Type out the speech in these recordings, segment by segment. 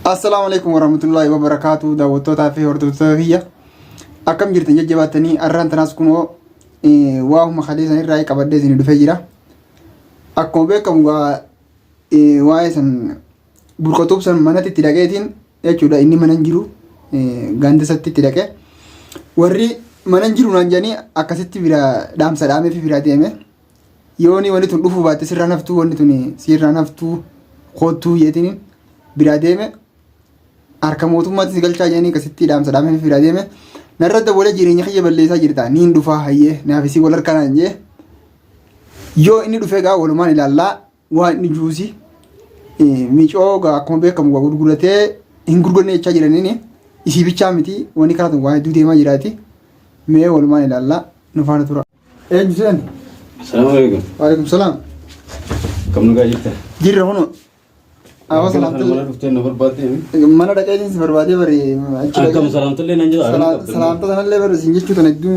Assalamu alaikum warahmatullahi wabarakatuh. Daawwattoota fi hordoftoota kiyya akkam jirtan jajjabaatanii arraan tanaas kunoo waa'uma hadiisa irraa qabadhee isin dhufee jira. Akkuma beekamu waa'ee san burqatuuf san manatti itti dhaqeetiin jechuudha. Inni mana jiru gaandisatti itti dhaqee warri mana jiru naan jedhanii akkasitti bira dhaamsa dhaamee fi bira deeme yooni wanti tun dhufuu baatte sirraa naftuu wanti tun sirraa naftuu koottuu yeetiin bira deeme. Harka mootummaatti galchaa jiranii akkasitti dhaamsa dhaamee fi bira deeme narra dabalee jireenya kiyya balleessaa jirta niin dhufaa hayyee naafisii wal harkanaan jee yoo inni dhufee gaa walumaan ilaallaa waan inni juusi miicoo akkuma beekamu gurguratee hin gurguranne jechaa jiraniin isii bichaa miti wanni kanaatu waa hedduu deemaa jiraati mee walumaan ilaallaa nu faana tura. Eenyu jedhani? Salaamu alaikum. Waalaikum salaam. Kam nagaa jirta? Jirra hunu. Awwa salaamtu na barbaadde mana dhaqeetiin si barbaadee bari akkam salaamtullee nan jedha salaamta sanallee bari sin jechuu tan hedduu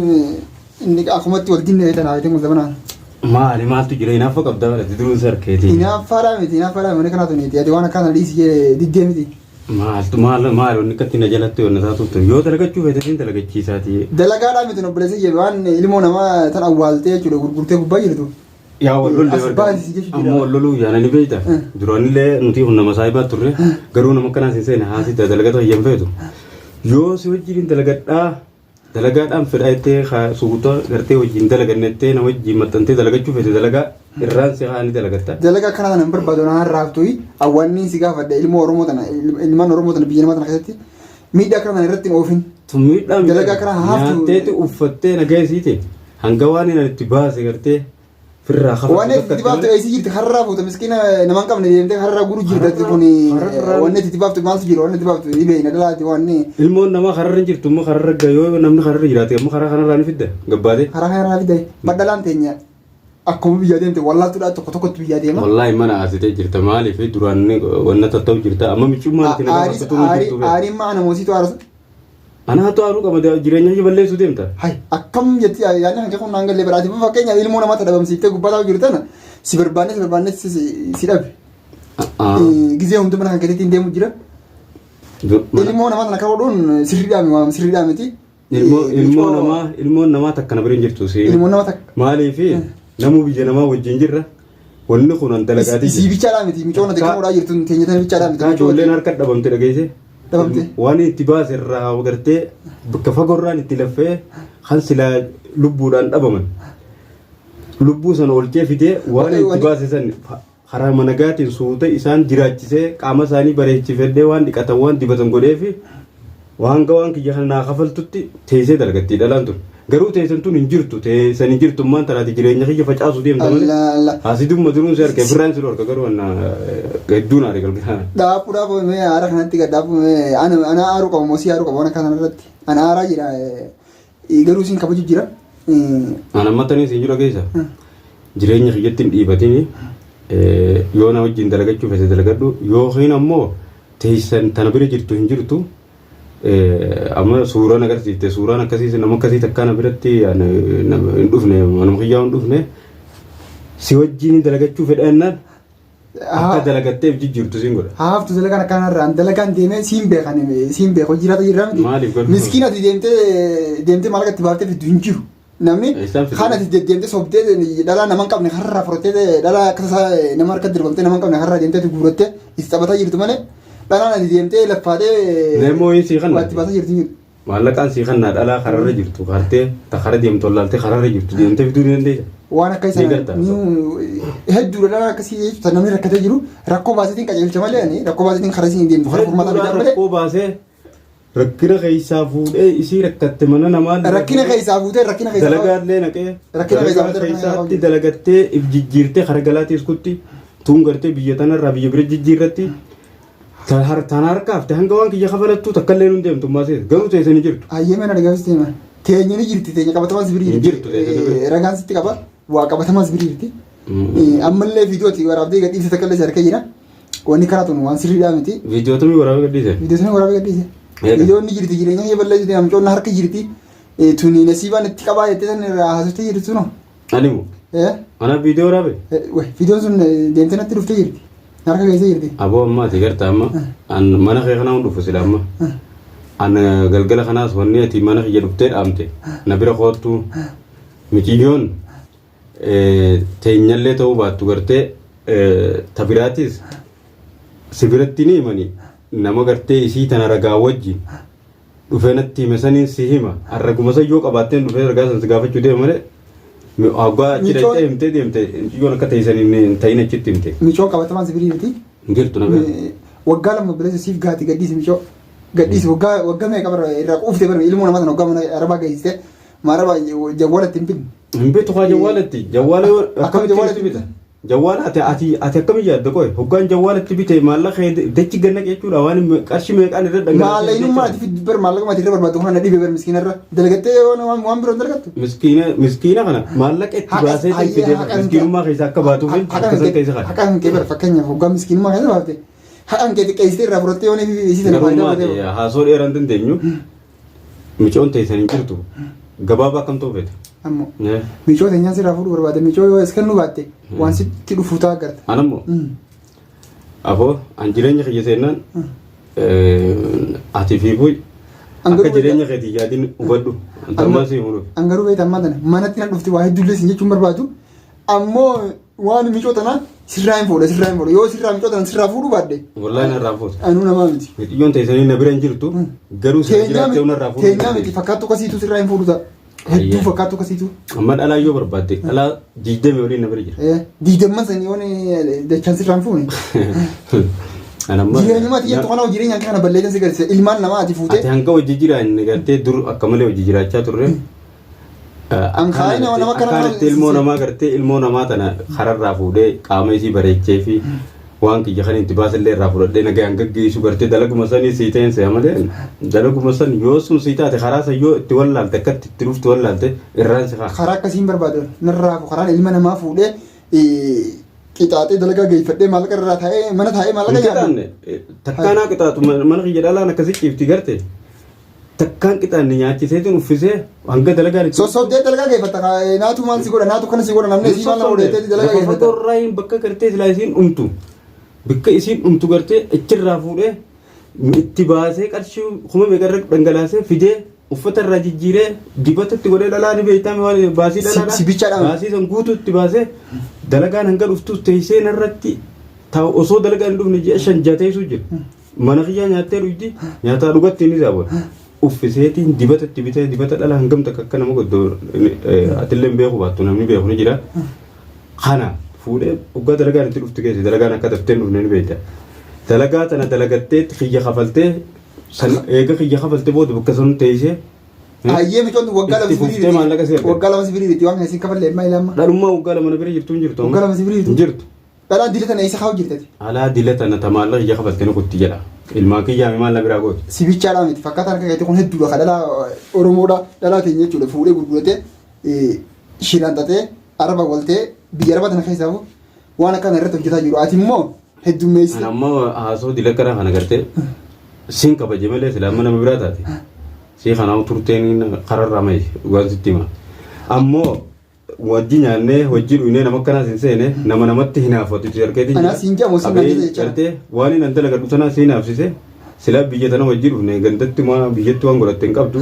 inni akkumatti wal dinne tan haayitee mul'atanaa maaltu jira hinaafa qabda bara diduun sarkeeti hinaaffaadhaa miti wanni kanaatu niiti ati waan akkana dhiisii diddee miti maal wanni katti na jalatti wanna taatuutu yoo dalagachuu feetetiin dalagachiisaati dalagaadhaa miti no bileessi jedhu waan ilmoo namaa tan awwaaltee jechuudha gurgurtee gubbaa jirtu yaa ammoo walloluu yaanani beeyta duraanillee nuti nama saayibaa turre garuu nama akkanaa siin seene haasi dalagata hayyan feetu yoo si wajjin dalagaadhaan fedhaa jettee suuta gartee wajjin dalagannettee nama wajjin maxxantee dalagachuu feete dalagaa irraan si haani dalagatta. Dalagaa kana nan barbaadu naan raaftuyi awwanni si gaafadha ilmoo Oromoo tana ilmaan Oromoo tana biyya namaa tana keessatti miidhaa kana irratti oofin. Miidhaa dalagaa kana haaftu nyaatteeti uffattee nagaa isiite hanga waan inni itti baase gartee firraa hafa. Waan itti baaftu eessi jirti harraa fuuta miskiina namaan qabne deemtee harraa guruu jirti kun waan itti baaftu maaltu jira waan itti baaftu dhibee na dalaati waan ilmoon namaa hararra jirtu immoo hararra gayoo namni hararra jiraate immoo haraa kanarraa ni fidda gabbaate. Haraa kanarraa fidda baddalaan teenya akkuma biyyaa deemte wallaatuudhaa tokko tokkotti biyyaa deema. Wallaahi mana asitee jirta maaliif duraan wanna tatta'u jirta amma michummaa itti nama baasatu jirtu. Aariin maa namoosiitu haarasa. Anaa to'atu qaba jireenya kee balleessuu deemta. Hai akkam jetti yaadni hanqee kun naangalee biraati fakkeenya ilmoo namaa tadhabamsiiftee gubbataa jirtan si barbaanne si dhabe. Gizee hunduma kan keetiin deemu jira. Ilmoo namaa kana karoodhuun sirriidhaa miti. Ilmoon namaa takka na bira jirtu si. Ilmoon namaa takka. Maaliif namuu biyya namaa wajjin jirra. Wanni kun an dalagaati. Isii bichaadhaa miti micoona deekamuudhaa jirtu teenyatan bichaadhaa miti. Ijoolleen harka dhabamte dhageesse. Waan itti baase irraa agartee bakka fagoorraan itti laffee kan silaa lubbuudhaan dhabaman lubbuu sana olchee fidee waan itti baase san karaa managaatiin suuta isaan jiraachisee qaama isaanii bareechifedhee waan dhiqatan waan dibatan godheefi waan gawaan kiyya kana naa kafaltutti teessee dalagatti dhalaan ture garuu teessan tun hin jirtu teessan hin jirtu maan tanaati jireenya kiyya facaasu deemta malee hasidumma duruun si harka birraan si dhorka garuu hedduun aare galgala. Dhaabuudhaaf mee aara kanatti gadhaabu ana aaruu qaba moosii aaruu qaba waan akka kanarratti ana aaraa jira garuu siin kabaju jira. Ana matanii siin jira keessa jireenya kiyyatti hin dhiibatini yoo na wajjin dalagachuu feete dalagadhu yookiin ammoo teessan tana bira jirtu hin jirtu. Amma suuraan agarsiifte suuraan akkasii nama akkasii takkaana biratti hin dhufne manuma kiyyaa hin dhufne si wajjin dalagachuu fedhannaan akka dalagatteef jijjiirtu siin godha. Haaftu dalagaan akkanarraan dalagaan deemee siin beeku jiraata jirraa miti. Maaliif godhu? Miskiin ati deemtee maal akka itti baaftee fiddu hin jiru. Namni kaan ati deemtee sobdee dhalaa nama hin qabne har'aa fudhattee dhalaa akka nama harka dirbamtee nama hin qabne har'aa deemtee guurattee itti taphataa jirtu malee. Dhalaa ati deemtee laffaadhee. Leemmoo sii kan waatti baasaa jirti. Maallaqaan sii kan dhalaa kararra jirtu kaartee takara deemtu olaaltee kararra jirtu deemtee fiduu ni dandeessa. Waan akka isa hedduu dhalaa akkasii jechuudha namni rakkatee jiru rakkoo baaseetiin qajeelcha malee rakkoo baaseetiin karaa isiin deemtu karaa furmaataa bitaa malee. Rakkoo baasee rakkina keessaa fuudhee isii rakkatte mana namaa. Rakkina keessaa fuutee rakkina keessaa. Dalagaallee naqee. Rakkina keessaatti dalagattee if jijjiirtee kara galaatis kutti tuun gartee biyya tanarraa biyya bira jijjiirratti. Tan harkaaf hanga waan kiyya kafalattuu takka illee nun deemtu maasees garuu teessan hin jirtu. Ayyee mana dhagaafis deema. Teenya ni jirti teenya qabatamaas birii jirti. Ragaan sitti qaba waa qabatamaas birii jirti. Ammallee viidiyooti waraabdee gadhiise takka illee harka jira. Wanni karaa tun waan sirriidhaa miti. Viidiyootumii waraabee gadhiise. Viidiyootumii waraabee gadhiise. Viidiyoonni jirti jireenya kee balleessu deema mucoonna harka jirti. Tuni nasiibaan itti qabaa jettee san irraa haasofte jirti suno. Animu. Ana viidiyoo waraabee. Viidiyoon sun deemtee natti dhuftee jirti. Harka keessa jirti. Aboo ammaati garta amma an mana kee kana hundufu sila amma an galgala kanaas wanni ati mana kiyya dhuftee dhaamte na bira koottu miciyyoon teenyallee ta'uu baattu gartee tabiraatis si biratti ni himani nama gartee isii tana ragaa wajjin dhufee natti hime saniin si hima arraguma sayyoo qabaatteen dhufee ragaa san si gaafachuu deema malee Agua cira deemte yoo akka ta'isan ta'in achitti himte. Micoo qabatamaan sibiilii miti. Ngirtu nama. Waggaa lama bilisa siif gaati gadhiisi micoo. Gadhiisi waggaa meeqa bara irraa quuftee bara ilmoo namaa sana waggaa mana arabaa geessite maaraba jawwaalatti hin binne. Hin beektu haa jawwaalatti jawwaala akkam jawwaalatti bita. Jawwaala ati akkam yaadda qoy hoggaan jawwaalatti bite maallaqa dachi ganna jechuudha waan qarshii meeqaan irra dhangala'aa. Maallaqinummaa ati fiddi bara maallaqa maatii irra barbaadu kana dhiibee bara miskiinarra dalagattee waan biroo dalagattu. Miskiina kana maallaqa itti baasee fide miskiinummaa keessa akka baatuuf akkasuma keessa kana. Haqaan kee bara fakkeenyaaf hoggaan miskiinummaa keessa baafte haqaan kee xiqqeessitee irraa fudhattee yoo eebisiisan faayidaa haasoo dheeraan dandeenyu micoon teessan hin jirtu gabaabaa akkam ta'u fedha. Ammoo michoo teenyaan sirraa fuudhuu barbaade michoo yoo as kennu baatte waan sitti dhufu ta'a agarta. Anammoo afoo an jireenya kiyya seennaan ati fi bu'i akka jireenya keetii yaadiin hubadhu antammaa si himuudhu. An garuu beektaa ammaa tana manatti nan dhufti waa hedduullee sin jechuun barbaadu ammoo waan michoo tanaa sirraa hin fuudha yoo sirraa michoo tanan sirraa fuudhuu baadde. Wallaahi narraa fuudha. Anuu namaa miti. Xiyyoon teessanii na bira hin jirtu garuu sirraa jiraattee narraa fuudha. Keenyaa miti fakkaattu akkasiitu sirraa hin fuudhu ta'a. Hedduu fakkaatu akkasiitu. Amma dhalaa yoo barbaadde dhalaa diidamii waliin na bira jira. Diidamman sanii waan dachaan sirraan fuune. Jireenyummaa xiyyattu kana jireenya kana balleessan si garsiisa ilmaan namaa ati fuutee. Ati hanga hojii jiraan gartee dur akka malee hojii jiraachaa turre. Ankaa'ii nama kana ilmoo namaa gartee ilmoo namaa tana kararraa fuudhee qaama isii bareechee fi waan kiyya kan itti baasillee irraa fudhadhee nagaan gaggeessu gartee dalaguma sanii sii ta'een se'a malee dalaguma san yoo sun sii taate karaa san yoo itti wallaalte akkatti itti dhuftu wallaalte irraan si kaa. Karaa akkasiin barbaadu narraa karaan ilma namaa fuudhee qixaaxee dalagaa geeffadhee maallaqa irraa taa'ee mana taa'ee maallaqa nyaatu. Takkaanaa qixaatu mana kiyya dhalaan akkasii ciifti garte. Takkaan qixaanni nyaachiseetiin uffisee hanga dalagaan. Sosoddee dalagaa geeffatta naatu maal si godha naatu kana si godha namni isii maal nama godheetti dalagaa geeffatta. Fotorraayin bakka gartee silaa isiin dhumtu. Bakka isiin dhumtu gartee achirraa fuudhee itti baasee qarshii kuma meeqarra dhangalaasee fidee uffata irraa jijjiiree dibata itti godhee dhalaa ni beektaa baasii dhalaadha. Sibichaadhaan. Baasii san guutuu itti baasee dalagaan hanga dhuftus teessee narratti osoo dalagaan hin dhufne ji'a 5 teessuu jira. Mana kiyyaa nyaattee dhugdi nyaataa dhugatti ni zaabala. Uffiseetiin dibata itti bitee dibata dhala hangam takka akka nama goddoo atillee beeku baattu namni beeku ni jira. Kana fuudhee waggaa dalagaan itti dhuftu keessa dalagaan akka dafteen dhufne ni beekta. Dalagaa tana dalagattee kiyya kafaltee eega kiyya kafaltee booda bakka sun teessee. Ayyee micoon waggaa lama sibiriiti waan isin kafallee ilmaa ilama. Dhalummaa waggaa lama na bira jirtu hin jirtu. Waggaa lama sibiriiti. Jirtu. Dhalaa dila tana isa kaa'u jirtati. Alaa dila tana tamaalla kiyya kafaltee nu kutti jedha. Ilmaan kiyyaa maal na biraa gooti. Sibichaadhaa miti fakkaataan akka gahetee kun hedduudha kan dhalaa Oromoodha dhalaa teenya jechuudha fuudhee gurguratee shiraanxatee araba waltee biyya araba tana keessaa waan akkana irratti hojjetaa jiru ati immoo heddummeessi. Ammoo haasoo dila kana kana gartee siin kabaje malee silaama nama biraa taate. Sii kanaa turteen kararraa mayi dhugaan sitti hima. Ammoo wajji nyaannee hojii dhuunee nama akkanaas hin seene nama namatti hinaafatu jarkeetiin jira. Anaa siin jedhamu siin gandee jecha. Waan hin antala gadhu sanaa siin haafsise silaa biyya tana hojii dhuunee gandatti maa biyyatti waan godhatte hin qabdu.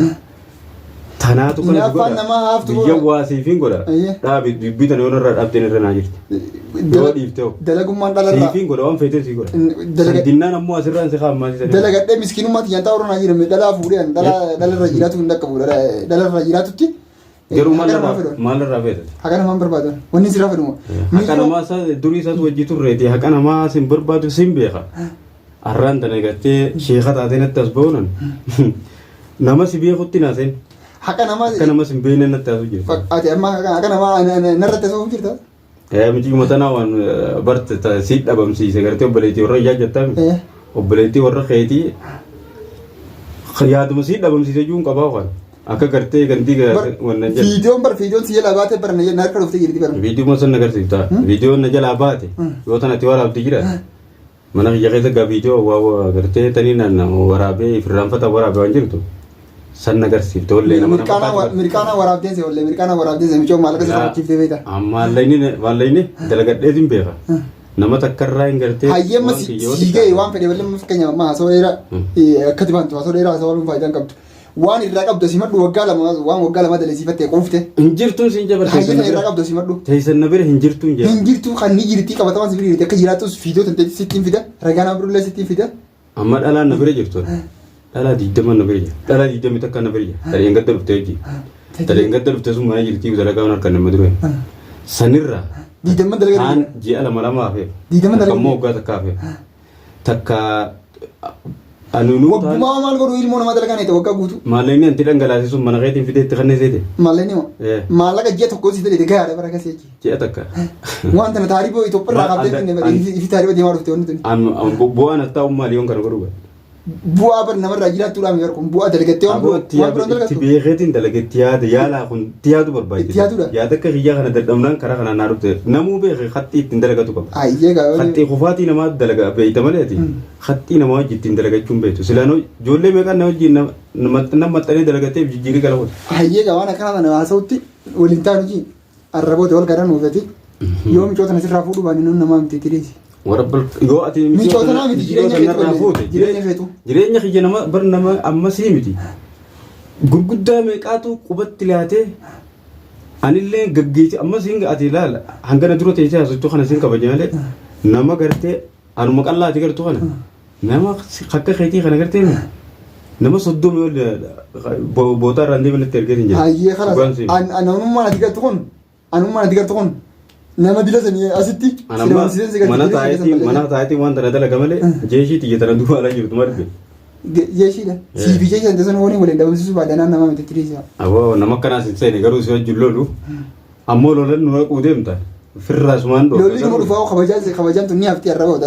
Tanaatu kana godha biyya waasiif hin godha. Dhaabi dubbii tana yoon irraa dhaabteen irra naa jirti. Yoo dhiifte hoo. Dalagummaan dhalarraa. Siifin godha waan feetee sii godha. Sandinnaan ammoo asirraan si qaammaasisa. Dalagadhee miskiinummaatti nyaata oroo naa jirame dhalaa fuudheen dhalarra jiraatu hin dhaqqabu dhalarra jiraatutti. Garuu maalirraa feetate? Haqa namaan barbaadan wanni sirraa fedhumo. Haqa namaa durii isaas wajjii turreeti haqa namaa sin barbaadu sin beeka. Arraan tana gartee sheeka taatee natti as ba'uunan nama si beekutti naaseen. Haqa nama sin beekne natti asuu jirta. Ati amma haqa namaa narratti asuu jirta? Miti matanaa waan barta si dhabamsiise gartee obboleettii warra ijaajjattaa miti. Obboleettii warra keetii yaaduma si dhabamsiise juun qabaa waan. Akka gartee gantii wannan jedhu. Viidiyoon si jalaa baate bara na harka dhuftee jirti bara. Viidiyoon san agarsiifta. Viidiyoon na jalaa baate yoo tanatti waraabdi jira. Mana kiyya keessa gaa viidiyoo waa gartee tanii waraabee firraanfata waraabee waan jirtu. San agarsiifte ollee nama Mirkaana waraabdeense ollee mirkaana waraabdeense michoo maallaqa sirraa chiiftee beekta. Maallayni dalagadheetiin beeka. nama takkarraa hin gartee hayyama siigee waan fedhe wallee fakkeenyaaf maa sooreera akkati baantu sooreera haasawaa dhuunfaa faayidaan qabdu waan irraa qabdu simadhu waan waggaa lama daleessiifattee quufte hin jirtuun siin jabartee hayyama irraa qabdu simadhu teessan na bira hin jirtuun jedha hin jirtu kan ni jirti qabatamaan si bira jirti akka jiraattus fiidoo tantee sittiin fida ragaan abdullee sittiin fida amma dhalaan na bira jirtu dhalaa 20 na bira jira dhalaa 20 takka na bira jira tarii gadda dhuftee hojii tarii gadda dhuftee sun mana jirtii dalagaa harka nama dure sanirra diidamman dalagaa kan ji'a lama hafee diidamman dalagaa ammoo waggaa takka hafee takka anunu wagguma maal godhu ilmoo namaa dalagaa neeta waggaa guutuu maallaqni anti dhangalaasee sun mana keetiin fideetti kanneen seete maallaqni moo maallaqa ji'a tokko si fedhe gahaadha bara kasee ji'a takka wanta na taariboo Itoophiyaa qabdee ifi taariba deemaa dhufte wanti tuni bu'aan attaa ummaaliyoon kana godhu bu'aa bar namarraa jiraattuudhaan yoo kun bu'aa dalagattee waan biraan dalagattu itti beekeetiin dalagattee yaada kun tiyaatu barbaachisa yaada akka kiyyaa kana dadhabnaan karaa kanaan naa dhufte namuu beeke xaxxii ittiin dalagatu qaba xaxxii qofaatii namaa dalaga beeyta maleeti xaxxii namaa wajji ittiin dalagachuun beektu silaanoo ijoollee meeqaan na wajjiin nama maxxanee dalagatee jijjiirii gala godha hayyeega waan akkana kana haasa'utti waliin taa'uuti arraboota wal garan uufati yoo micoota nasirraa fuudhu baanii nun namaa miti tireesi warabal yoo ati micoota naa miti jireenya feetu jireenya kiyya nama bar nama amma sii miti gurguddaa meeqaatu qubatti laatee anillee gaggeessi amma siin ati ilaala hangana dura teessee haasoftuu kana siin kabaja malee nama gartee anuma qallaati gartuu kana nama akka keetii kana gartee nama soddomi ol bootaa irraan deemanitti ergeetiin jira. Hayyee kanas anummaan ati gartu kun nama dila sanii asitti mana taa'eetiin wanta na dalaga malee jeeshii xiyyatana duuba ala jirtu marge. Jeeshiidha. Siifi jeeshaa isa sana waliin waliin dhabamsiisuu baadhanaan nama miti tiriisa. Aboo nama akkanaas hin seene garuu si wajjin lolu ammoo lolan nu haquu deemta firraas maan dhoofa. Lolli nama dhufaa kabajaan tun ni hafti arraba